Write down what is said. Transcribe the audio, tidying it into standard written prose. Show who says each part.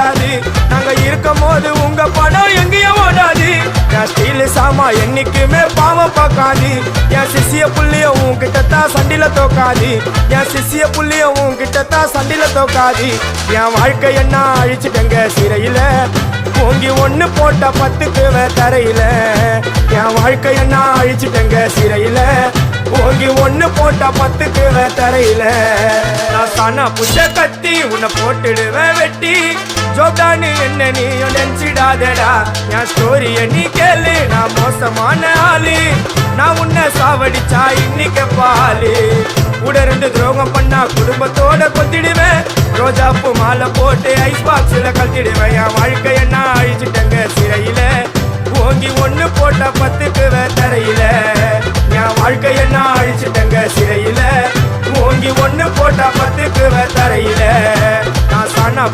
Speaker 1: ஓடாது. நாங்க இருக்கும் போது உங்க படம் எங்கேயும் ஓடாது. என் ஸ்டீல் சாமா என்னைக்குமே பாவம் பார்க்காது. என் சிசிய புள்ளிய உன்கிட்டத்தான் சண்டில தோக்காது. என் சிசிய புள்ளிய உன்கிட்டத்தான் சண்டில தோக்காது. என் வாழ்க்கை என்ன அழிச்சுட்டங்க சிறையில, ஓங்கி ஒண்ணு போட்ட 10க்கு தரையில. என் வாழ்க்கை என்ன அழிச்சுட்டங்க சிறையில, ஓங்கி ஒண்ணு போட்ட 10க்கு தரையில. நான் சானா புஷ கத்தி உன்னை போட்டுடுவேன் வெட்டி. ஜோப்டானு என்ன நீ நினைச்சிடாதடா. என் ஸ்டோரிய நீ கேளு, நான் மோசமான ஆளு. நான் உன்னை சாவடிச்சா இன்னைக்கு பாலு. கூட 2 துரோகம் பண்ணா குடும்பத்தோட கொத்திடுவேன். ரோஜாப்பு மாலை போட்டு ஐஸ் பாக்ஸ்ல கழட்டிடுவேன். என் வாழ்க்கை என்ன அழிச்சுட்டங்க சிறையில, ஓங்கி ஒண்ணு போட்ட 10க்கு தரையில. என் வாழ்க்கை என்ன அழிச்சுட்டங்க சிறையில, ஓங்கி ஒண்ணு போட்ட 10க்கு தரையில. நான் சானா